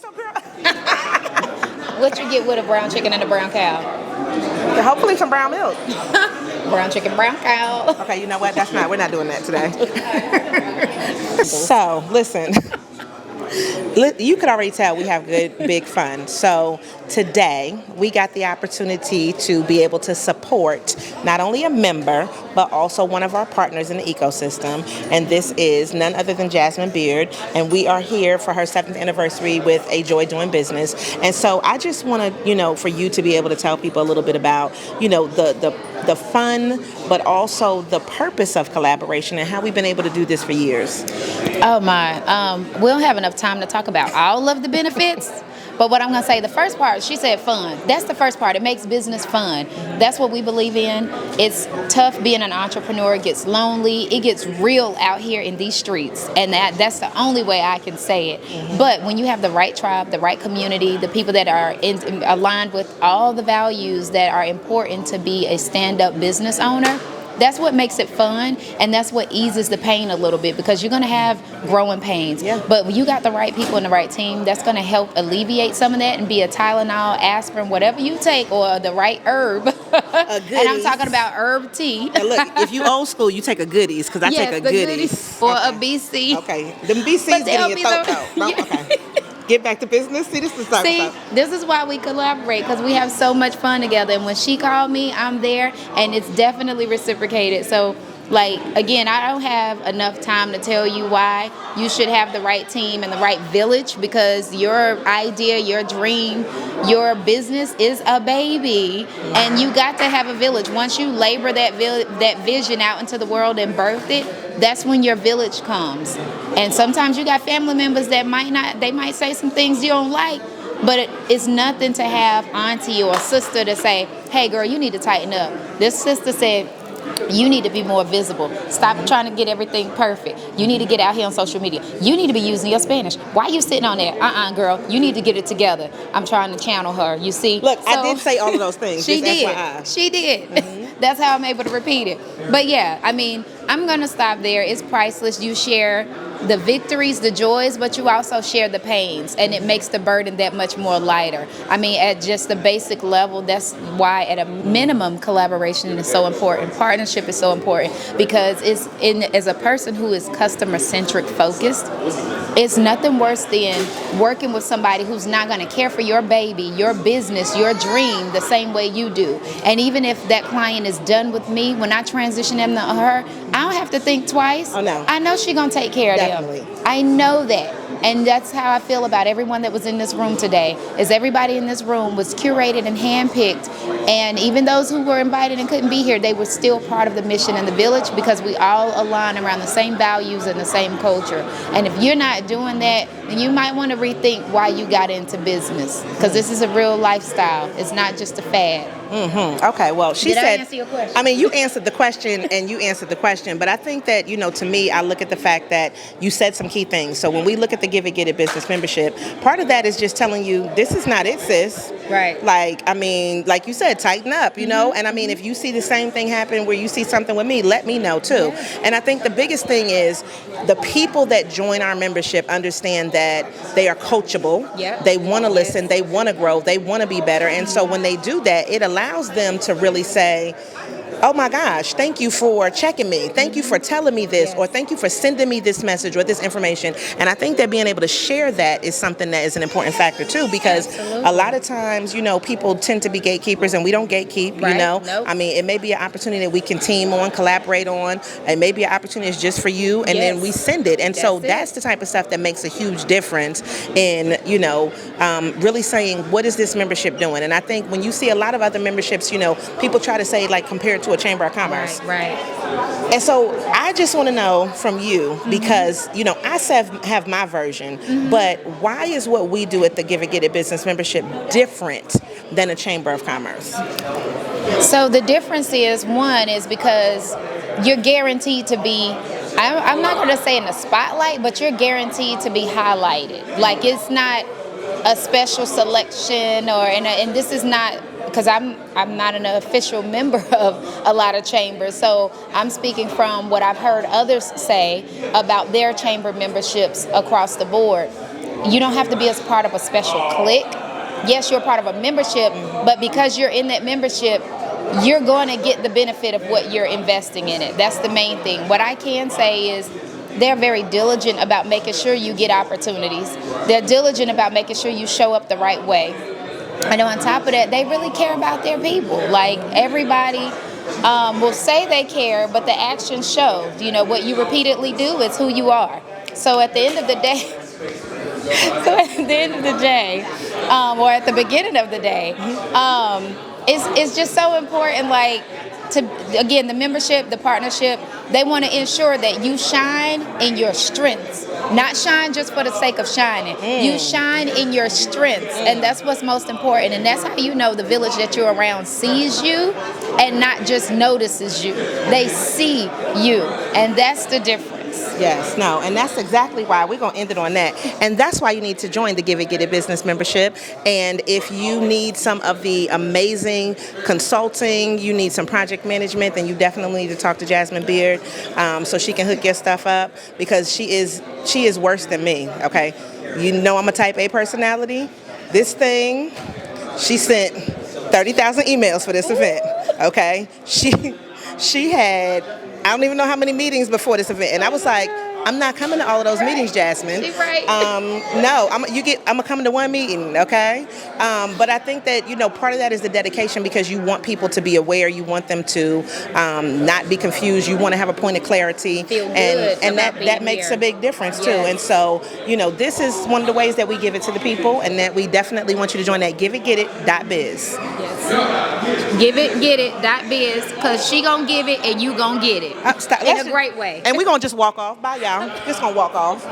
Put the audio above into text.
So, girl, What you get with a brown chicken and a brown cow? hopefully some brown milk. Brown chicken, brown cow. Okay, you know what? We're not doing that today. So, listen. You could already tell we have good, big fun. So today, we got the opportunity to be able to support not only a member, but also one of our partners in the ecosystem. And this is none other than Jasmine Beard. And we are here for her 7th anniversary with A Joy Doing Business. And so I just want to, for you to be able to tell people a little bit about, the fun, but also the purpose of collaboration and how we've been able to do this for years. Oh my, we don't have enough time to talk about all of the benefits. But what I'm going to say, the first part, she said fun. That's the first part. It makes business fun. That's what we believe in. It's tough being an entrepreneur. It gets lonely. It gets real out here in these streets. And that's the only way I can say it. But when you have the right tribe, the right community, the people that are aligned with all the values that are important to be a stand-up business owner, that's what makes it fun, and that's what eases the pain a little bit, because you're going to have growing pains. Yeah. But when you got the right people and the right team, that's going to help alleviate some of that and be a Tylenol, aspirin, whatever you take, or the right herb. And I'm talking about herb tea. And look, if you old school, you take a goodies, because I take a goodies. Or a BC. Okay, them BC's getting your throat though. Okay. Get back to business. See, this is this is why we collaborate, because we have so much fun together. And when she called me, I'm there, and it's definitely reciprocated. So, again, I don't have enough time to tell you why you should have the right team and the right village, because your idea, your dream, your business is a baby, and you got to have a village. Once you labor that vision out into the world and birth it, that's when your village comes. And sometimes you got family members that might say some things you don't like, but it's nothing to have auntie or sister to say, hey girl, you need to tighten up. This sister said, you need to be more visible. Stop trying to get everything perfect. You need to get out here on social media. You need to be using your Spanish. Why are you sitting on there? Girl, you need to get it together. I'm trying to channel her, you see? Look, I did say all of those things. She did. FYI. She did. That's how I'm able to repeat it. But yeah, I mean, I'm going to stop there. It's priceless. You share the victories, the joys, but you also share the pains, and it makes the burden that much more lighter. I mean, at just the basic level, that's why at a minimum collaboration is so important. Partnership is so important, because as a person who is customer-centric focused, it's nothing worse than working with somebody who's not going to care for your baby, your business, your dream the same way you do. And even if that client is done with me, when I transition them to her, I don't have to think twice. Oh, no. I know she's going to take care of Definitely. them. I know that. And that's how I feel about everyone that was in this room today, is everybody in this room was curated and handpicked. And even those who were invited and couldn't be here, they were still part of the mission in the village, because we all align around the same values and the same culture. And if you're not doing that, then you might want to rethink why you got into business, because this is a real lifestyle. It's not just a fad. Okay, well, she said. Did I answer your question? I mean, you answered the question, and you answered the question, but I think that, to me, I look at the fact that you said some key things. So when we look at the Give It, Get It business membership, part of that is just telling you, this is not it, sis. Right. Like you said, tighten up, and I mean, if you see the same thing happen where you see something with me, let me know too. Yeah. And I think the biggest thing is the people that join our membership understand that they are coachable. Yep. They want to listen. They want to grow. They want to be better. And so when they do that, it allows them to really say, oh my gosh, thank you for checking me. Thank you for telling me this, or thank you for sending me this message or this information. And I think that being able to share that is something that is an important factor too, because a lot of times, people tend to be gatekeepers, and we don't gatekeep, Right. Nope. I mean, it may be an opportunity that we can team on, collaborate on. It may be an opportunity that's just for you, and then we send it. And so that's the type of stuff that makes a huge difference in, really saying, what is this membership doing? And I think when you see a lot of other memberships, people try to say, compared to a Chamber of Commerce. Right. And so I just want to know from you, because, I have my version, but why is what we do at the Give It, Get It business membership different than a Chamber of Commerce? So the difference is, one is because you're guaranteed to be, I'm not going to say in the spotlight, but you're guaranteed to be highlighted. Like, it's not a special selection, and this is not, because I'm not an official member of a lot of chambers, so I'm speaking from what I've heard others say about their chamber memberships across the board. you don't have to be as part of a special clique. Yes, you're part of a membership, but because you're in that membership, you're going to get the benefit of what you're investing in it. That's the main thing. What I can say is they're very diligent about making sure you get opportunities. They're diligent about making sure you show up the right way. And on top of that, they really care about their people. Like, everybody will say they care, but the actions show. You know, what you repeatedly do is who you are. So at the end of the day, or at the beginning of the day, it's just so important, like, again, the membership, the partnership, they want to ensure that you shine in your strengths. Not shine just for the sake of shining. You shine in your strengths, and that's what's most important. And that's how you know the village that you're around sees you and not just notices you. They see you, and that's the difference. Yes, no, and that's exactly why we're going to end it on that. And that's why you need to join the Give It, Get It business membership. And if you need some of the amazing consulting, you need some project management, then you definitely need to talk to Jasmine Beard so she can hook your stuff up, because she is worse than me, okay? You know I'm a type A personality. This thing, she sent 30,000 emails for this event, okay? She had, I don't even know how many meetings before this event, and I was like, I'm not coming to all of those meetings, Jasmine. Right. No, I'm gonna come to one meeting, okay? But I think that, you know, part of that is the dedication, because you want people to be aware, you want them to not be confused, you want to have a point of clarity, Feel good and about that being makes here. a big difference too. Yes. And so, you know, this is one of the ways that we give it to the people, and that we definitely want you to join that giveitgetit.biz. Yes. Give it, get it, .biz, because she gonna give it and you gonna get it in a great way. And we're gonna just walk off. Bye, y'all. Just gonna walk off.